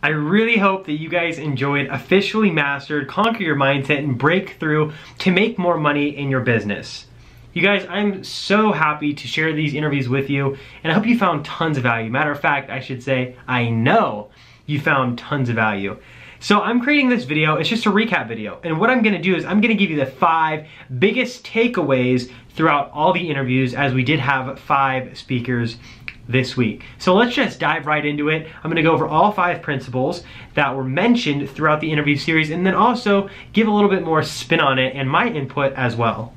I really hope that you guys enjoyed Officially Mastered, Conquer Your Mindset, and Break Through to make more money in your business. You guys, I'm so happy to share these interviews with you, and I hope you found tons of value. Matter of fact, I should say, I know you found tons of value. So I'm creating this video, it's just a recap video, and what I'm gonna do is I'm gonna give you the 5 biggest takeaways throughout all the interviews, as we did have 5 speakers this week. So let's just dive right into it. I'm gonna go over all 5 principles that were mentioned throughout the interview series, and then also give a little bit more spin on it and my input as well.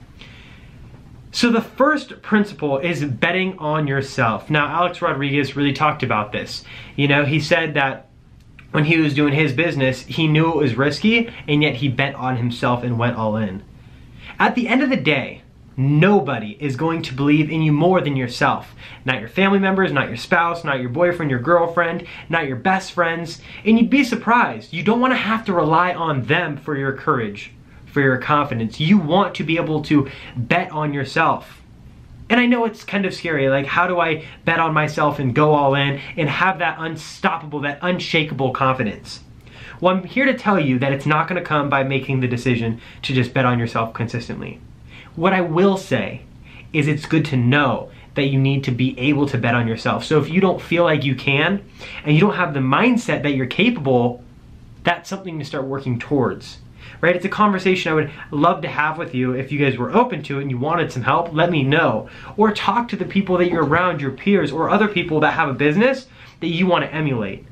So the first principle is betting on yourself. Now, Alex Rodriguez really talked about this. You know, he said that when he was doing his business, he knew it was risky, and yet he bet on himself and went all in. At the end of the day, nobody is going to believe in you more than yourself. Not your family members, not your spouse, not your boyfriend, your girlfriend, not your best friends. And you'd be surprised. You don't want to have to rely on them for your courage, for your confidence. You want to be able to bet on yourself. And I know it's kind of scary, like how do I bet on myself and go all in and have that unstoppable, that unshakable confidence? Well, I'm here to tell you that it's not going to come by making the decision to just bet on yourself consistently. What I will say is it's good to know that you need to be able to bet on yourself. So if you don't feel like you can, and you don't have the mindset that you're capable, that's something to start working towards. Right? It's a conversation I would love to have with you. If you guys were open to it and you wanted some help, let me know. Or talk to the people that you're around, your peers, or other people that have a business that you want to emulate.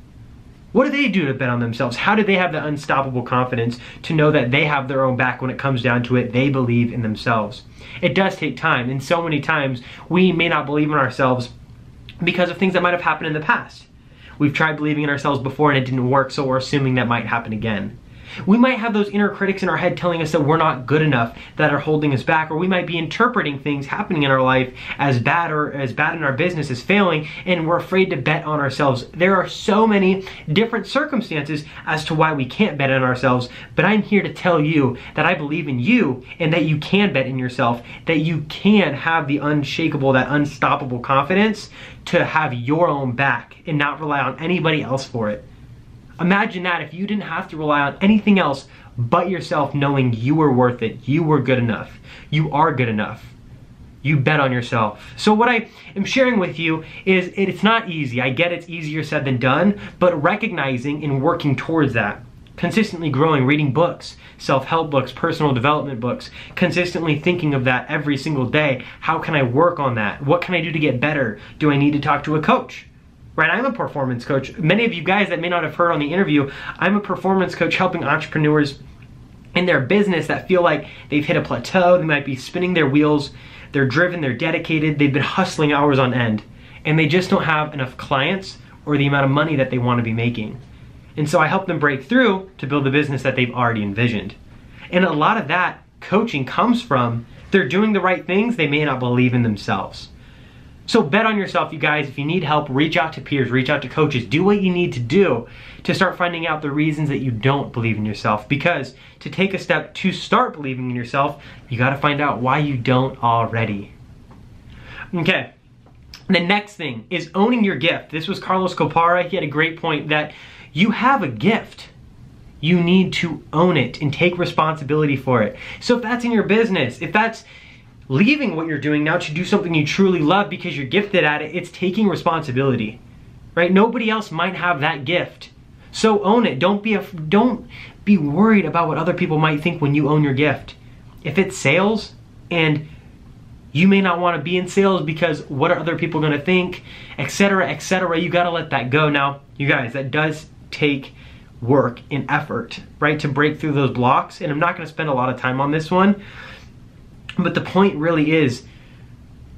What do they do to bet on themselves? How do they have the unstoppable confidence to know that they have their own back when it comes down to it? They believe in themselves. It does take time, and so many times we may not believe in ourselves because of things that might have happened in the past. We've tried believing in ourselves before and it didn't work, so we're assuming that might happen again. We might have those inner critics in our head telling us that we're not good enough, that are holding us back, or we might be interpreting things happening in our life as bad, or as bad in our business as failing, and we're afraid to bet on ourselves. There are so many different circumstances as to why we can't bet on ourselves, but I'm here to tell you that I believe in you and that you can bet in yourself, that you can have the unshakable, that unstoppable confidence to have your own back and not rely on anybody else for it. Imagine that if you didn't have to rely on anything else but yourself, knowing you were worth it, you were good enough, you are good enough. You bet on yourself. So what I am sharing with you is it's not easy. I get it's easier said than done, but recognizing and working towards that. Consistently growing, reading books, self-help books, personal development books, consistently thinking of that every single day. How can I work on that? What can I do to get better? Do I need to talk to a coach? Right, I'm a performance coach. Many of you guys that may not have heard on the interview, I'm a performance coach helping entrepreneurs in their business that feel like they've hit a plateau, they might be spinning their wheels, they're driven, they're dedicated, they've been hustling hours on end, and they just don't have enough clients or the amount of money that they want to be making. And so I help them break through to build the business that they've already envisioned. And a lot of that coaching comes from they're doing the right things, they may not believe in themselves. So bet on yourself, you guys. If you need help, reach out to peers, reach out to coaches. Do what you need to do to start finding out the reasons that you don't believe in yourself. Because to take a step to start believing in yourself, you got to find out why you don't already. Okay, the next thing is owning your gift. This was Carlos Copara. He had a great point that you have a gift. You need to own it and take responsibility for it. So if that's in your business, if that's leaving what you're doing now to do something you truly love because you're gifted at it, it's taking responsibility, right? Nobody else might have that gift. So own it. Don't be worried about what other people might think when you own your gift. If it's sales and you may not want to be in sales because what are other people going to think, etc., etc., you got to let that go. Now, you guys, that does take work and effort, right, to break through those blocks. And I'm not going to spend a lot of time on this one. But the point really is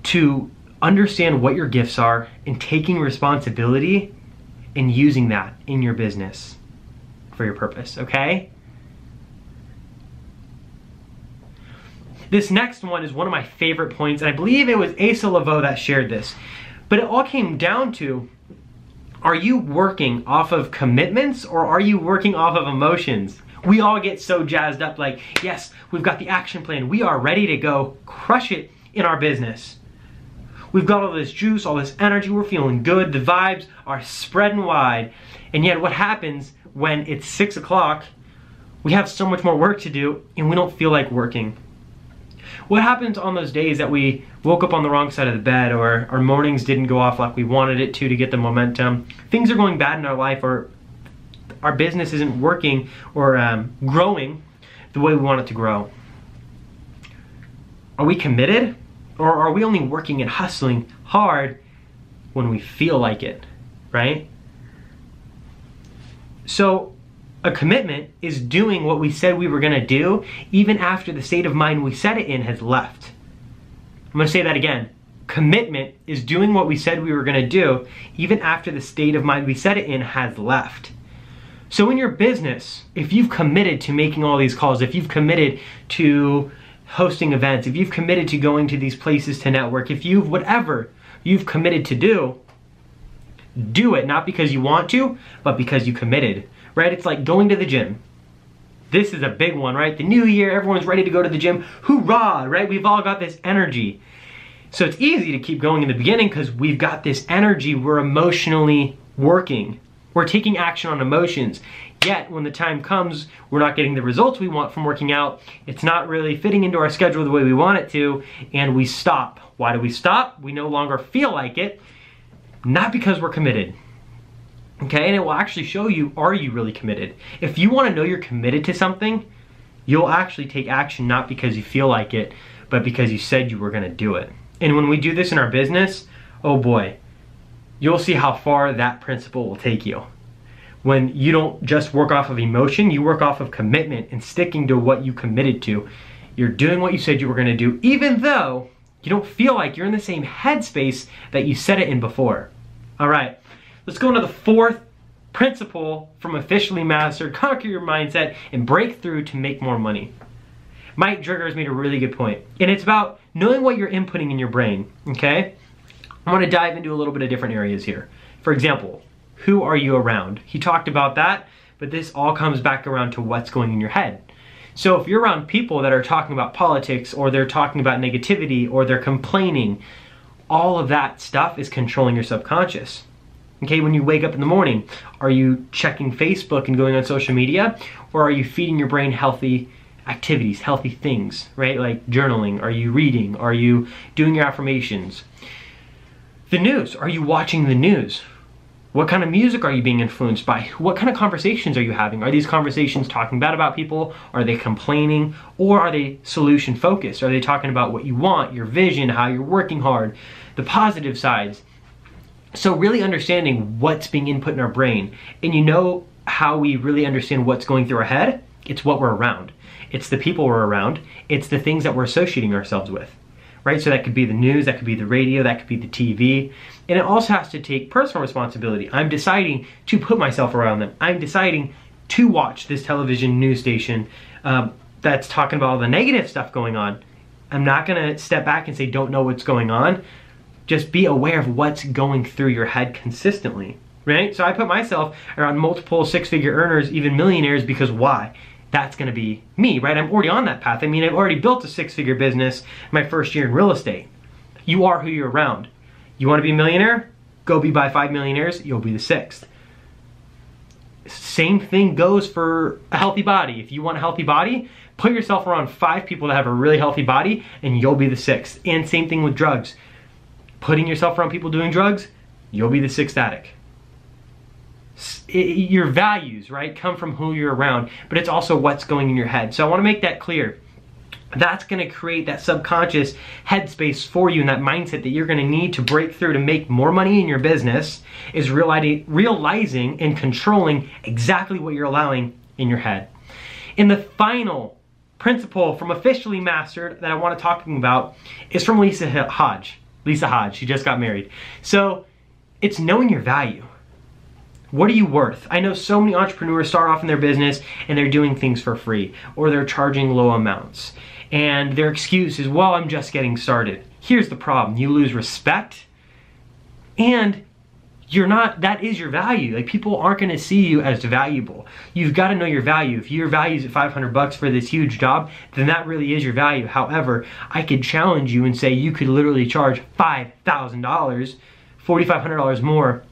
to understand what your gifts are and taking responsibility and using that in your business for your purpose, okay? This next one is one of my favorite points, and I believe it was Asa Laveau that shared this. But it all came down to, are you working off of commitments or are you working off of emotions? We all get so jazzed up like, yes, we've got the action plan. We are ready to go crush it in our business. We've got all this juice, all this energy, we're feeling good, the vibes are spreading wide. And yet what happens when it's 6 o'clock, we have so much more work to do and we don't feel like working? What happens on those days that we woke up on the wrong side of the bed, or our mornings didn't go off like we wanted it to get the momentum? Things are going bad in our life, or our business isn't working or growing the way we want it to grow. Are we committed, or are we only working and hustling hard when we feel like it, right? So a commitment is doing what we said we were going to do even after the state of mind we set it in has left. I'm going to say that again. Commitment is doing what we said we were going to do even after the state of mind we set it in has left. So in your business, if you've committed to making all these calls, if you've committed to hosting events, if you've committed to going to these places to network, if you've whatever you've committed to do it not because you want to, but because you committed, right? It's like going to the gym. This is a big one, right? The new year, everyone's ready to go to the gym. Hoorah, right? We've all got this energy. So it's easy to keep going in the beginning because we've got this energy. We're emotionally working. We're taking action on emotions. Yet when the time comes, we're not getting the results we want from working out. It's not really fitting into our schedule the way we want it to, and we stop. Why do we stop? We no longer feel like it. Not because we're committed. Okay, and it will actually show you, are you really committed? If you want to know you're committed to something, you'll actually take action not because you feel like it, but because you said you were going to do it. And when we do this in our business, oh boy, you'll see how far that principle will take you. When you don't just work off of emotion, you work off of commitment and sticking to what you committed to. You're doing what you said you were going to do, even though you don't feel like you're in the same headspace that you set it in before. All right, let's go into the fourth principle from Officially Mastered: conquer your mindset and break through to make more money. Mike Driggers made a really good point, and it's about knowing what you're inputting in your brain, okay? I want to dive into a little bit of different areas here. For example, who are you around? He talked about that, but this all comes back around to what's going in your head. So if you're around people that are talking about politics, or they're talking about negativity, or they're complaining, all of that stuff is controlling your subconscious. Okay, when you wake up in the morning, are you checking Facebook and going on social media, or are you feeding your brain healthy activities, healthy things, right? Like journaling. Are you reading? Are you doing your affirmations? The news. Are you watching the news? What kind of music are you being influenced by? What kind of conversations are you having? Are these conversations talking bad about people? Are they complaining? Or are they solution focused? Are they talking about what you want, your vision, how you're working hard, the positive sides? So really understanding what's being input in our brain. And you know how we really understand what's going through our head? It's what we're around. It's the people we're around. It's the things that we're associating ourselves with. Right? So that could be the news, that could be the radio, that could be the TV. And it also has to take personal responsibility. I'm deciding to put myself around them. I'm deciding to watch this television news station that's talking about all the negative stuff going on. I'm not going to step back and say, don't know what's going on. Just be aware of what's going through your head consistently. Right? So I put myself around multiple six-figure earners, even millionaires, because why? That's going to be me, right? I'm already on that path. I mean, I've already built a six-figure business my first year in real estate. You are who you're around. You want to be a millionaire? Go be by 5 millionaires, you'll be the 6th. Same thing goes for a healthy body. If you want a healthy body, put yourself around 5 people that have a really healthy body and you'll be the 6th. And same thing with drugs. Putting yourself around people doing drugs, you'll be the 6th addict. Your values, right, come from who you're around, but it's also what's going in your head. So I want to make that clear. That's going to create that subconscious headspace for you, and that mindset that you're going to need to break through to make more money in your business is realizing and controlling exactly what you're allowing in your head. And the final principle from Officially Mastered that I want to talk about is from Lisa Hodge. She just got married. So it's knowing your value. What are you worth? I know so many entrepreneurs start off in their business and they're doing things for free, or they're charging low amounts. And their excuse is, well, I'm just getting started. Here's the problem. You lose respect and that is your value. Like, people aren't gonna see you as valuable. You've got to know your value. If your value is at 500 bucks for this huge job, then that really is your value. However, I could challenge you and say you could literally charge $5,000, $4,500 more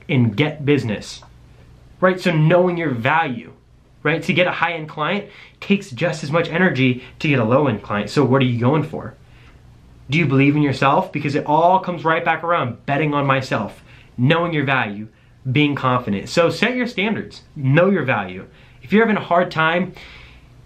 and get business, right? So knowing your value, right? To get a high-end client takes just as much energy to get a low-end client. So what are you going for? Do you believe in yourself? Because it all comes right back around. Betting on myself, knowing your value, being confident. So set your standards, know your value. If you're having a hard time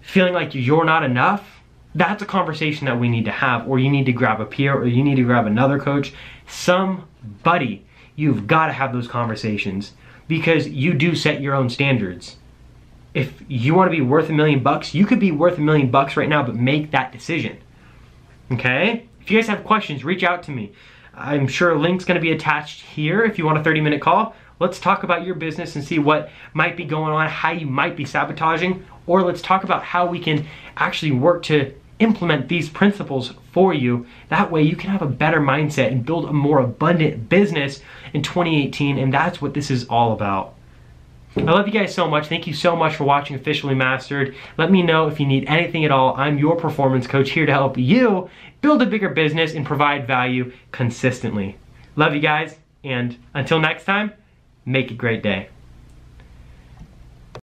feeling like you're not enough, that's a conversation that we need to have, or you need to grab a peer, or you need to grab another coach, somebody. You've got to have those conversations because you do set your own standards. If you want to be worth $1 million, you could be worth $1 million right now, but make that decision. Okay? If you guys have questions, reach out to me. I'm sure a link's going to be attached here if you want a 30-minute call. Let's talk about your business and see what might be going on, how you might be sabotaging, or let's talk about how we can actually work to implement these principles for you. That way you can have a better mindset and build a more abundant business in 2018, and that's what this is all about. I love you guys so much. Thank you so much for watching Officially Mastered. Let me know if you need anything at all. I'm your performance coach here to help you build a bigger business and provide value consistently. Love you guys, and until next time, make a great day.